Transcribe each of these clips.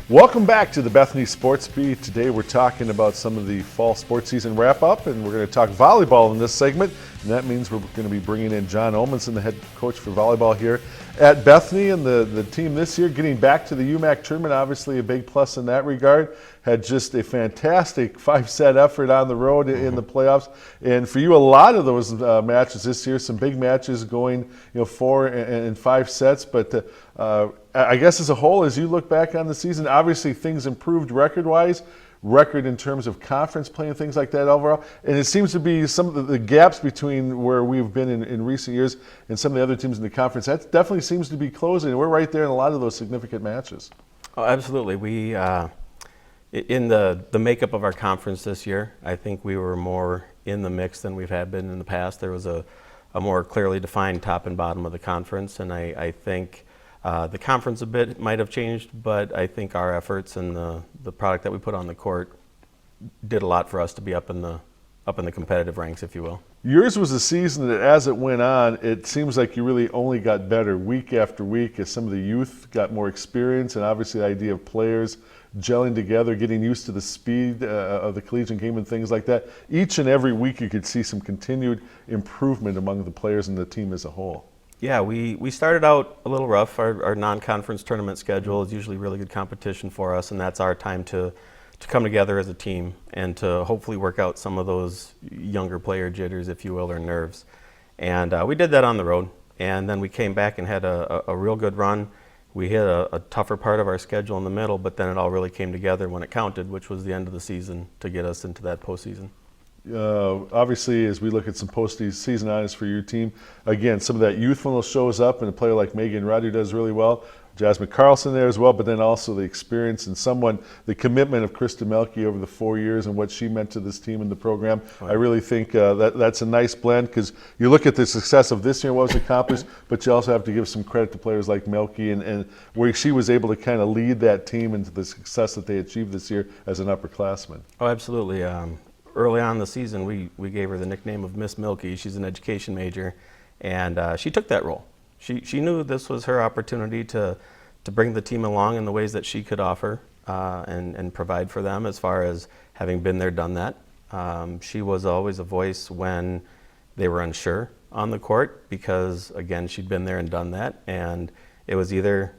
Welcome back to the Bethany Sports Beat. Today we're talking about some of the fall sports season wrap-up, and we're going to talk volleyball in this segment. And that means we're going to be bringing in John Olmanson, the head coach for volleyball here at Bethany. And the team this year getting back to the UMAC tournament, obviously a big plus in that regard. Had just a fantastic 5-set effort on the road in the playoffs. And for you, a lot of those matches this year, some big matches going 4 and 5 sets. But I guess as a whole, as you look back on the season, obviously things improved record-wise, record in terms of conference play and things like that overall. And it seems to be some of the gaps between where we've been in recent years and some of the other teams in the conference. That definitely seems to be closing. And we're right there in a lot of those significant matches. Oh, absolutely. We, in the makeup of our conference this year, I think we were more in the mix than we've had been in the past. There was a more clearly defined top and bottom of the conference, and I think the conference a bit might have changed, but I think our efforts and the product that we put on the court did a lot for us to be up in the competitive ranks, if you will. Yours was a season that, as it went on, it seems like you really only got better week after week as some of the youth got more experience, and obviously the idea of players gelling together, getting used to the speed of the collegiate game and things like that. Each and every week you could see some continued improvement among the players and the team as a whole. Yeah, we started out a little rough. Our non-conference tournament schedule is usually really good competition for us, and that's our time to come together as a team and to hopefully work out some of those younger player jitters, if you will, or nerves. And we did that on the road, and then we came back and had a real good run. We hit a tougher part of our schedule in the middle, but then it all really came together when it counted, which was the end of the season to get us into that postseason. Obviously, as we look at some postseason honors for your team, again, some of that youthfulness shows up in a player like Megan Rudd, who does really well. Jasmine Carlson there as well, but then also the experience and the commitment of Krista Melke over the 4 years and what she meant to this team and the program. Right. I really think that's a nice blend, because you look at the success of this year, what was accomplished, but you also have to give some credit to players like Melke and where she was able to kind of lead that team into the success that they achieved this year as an upperclassman. Oh, absolutely. Early on in the season, we gave her the nickname of Miss Milky. She's an education major, and she took that role. She knew this was her opportunity to bring the team along in the ways that she could offer and provide for them, as far as having been there, done that. She was always a voice when they were unsure on the court, because, again, she'd been there and done that, and it was either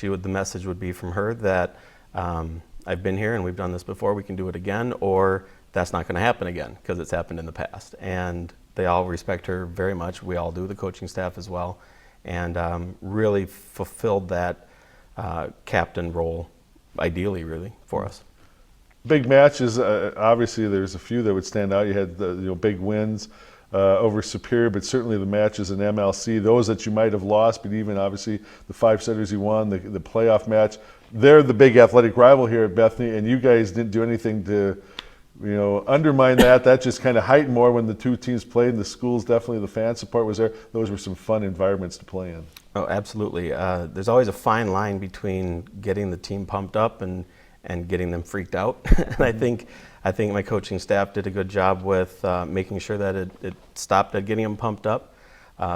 the message would be from her that I've been here and we've done this before, we can do it again, or that's not going to happen again because it's happened in the past. And they all respect her very much. We all do, the coaching staff as well, and really fulfilled that captain role ideally, really, for us. Big matches, obviously there's a few that would stand out. You had the big wins over Superior, but certainly the matches in MLC, those that you might have lost, but even obviously the 5-setters you won, the playoff match, they're the big athletic rival here at Bethany, and you guys didn't do anything to undermine that. That just kind of heightened more when the two teams played, and the schools, definitely the fan support was there. Those were some fun environments to play in. Oh, absolutely. There's always a fine line between getting the team pumped up and getting them freaked out. And I think my coaching staff did a good job with making sure that it stopped at getting them pumped up.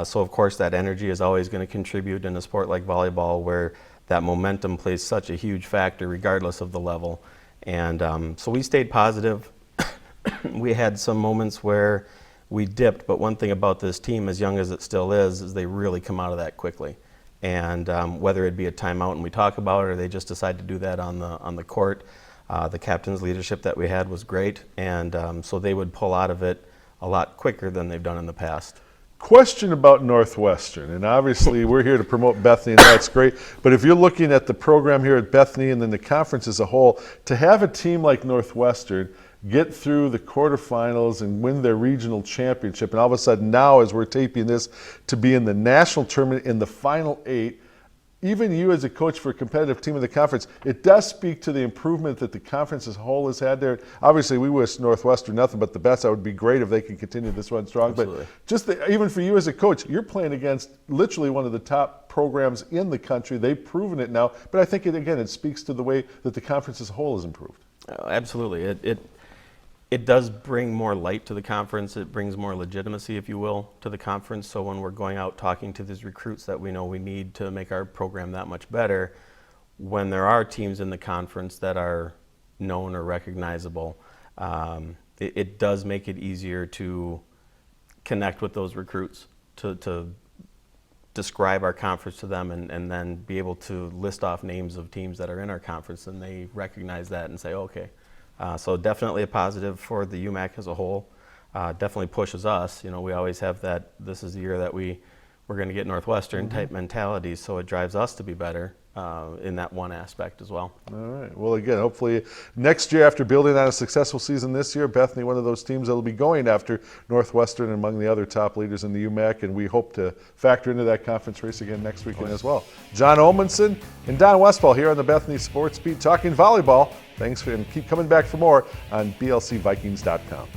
So of course that energy is always going to contribute in a sport like volleyball, where that momentum plays such a huge factor regardless of the level. And so we stayed positive. We had some moments where we dipped, but one thing about this team, as young as it still is they really come out of that quickly. And whether it be a timeout and we talk about it, or they just decide to do that on the court, the captain's leadership that we had was great, and so they would pull out of it a lot quicker than they've done in the past. Question about Northwestern, and obviously we're here to promote Bethany, and that's great, but if you're looking at the program here at Bethany and then the conference as a whole, to have a team like Northwestern get through the quarterfinals and win their regional championship, and all of a sudden now, as we're taping this, to be in the national tournament in the final 8, even you as a coach for a competitive team in the conference, it does speak to the improvement that the conference as a whole has had there. Obviously, we wish Northwestern nothing but the best. That would be great if they could continue this run strong. Absolutely. But just even for you as a coach, you're playing against literally one of the top programs in the country. They've proven it now. But I think, it speaks to the way that the conference as a whole has improved. Absolutely. It does bring more light to the conference. It brings more legitimacy, if you will, to the conference. So when we're going out talking to these recruits that we know we need to make our program that much better, when there are teams in the conference that are known or recognizable, it does make it easier to connect with those recruits, to describe our conference to them, and then be able to list off names of teams that are in our conference, and they recognize that and say, okay. So definitely a positive for the UMAC as a whole. Definitely pushes us. You know, we always have that, this is the year that we're going to get Northwestern type mentality, so it drives us to be better in that one aspect as well. All right. Well, again, hopefully next year, after building on a successful season this year, Bethany, one of those teams that will be going after Northwestern among the other top leaders in the UMAC, and we hope to factor into that conference race again next weekend as well. John Olmanson and Don Westfall here on the Bethany Sports Beat talking volleyball. Thanks, and keep coming back for more on blcvikings.com.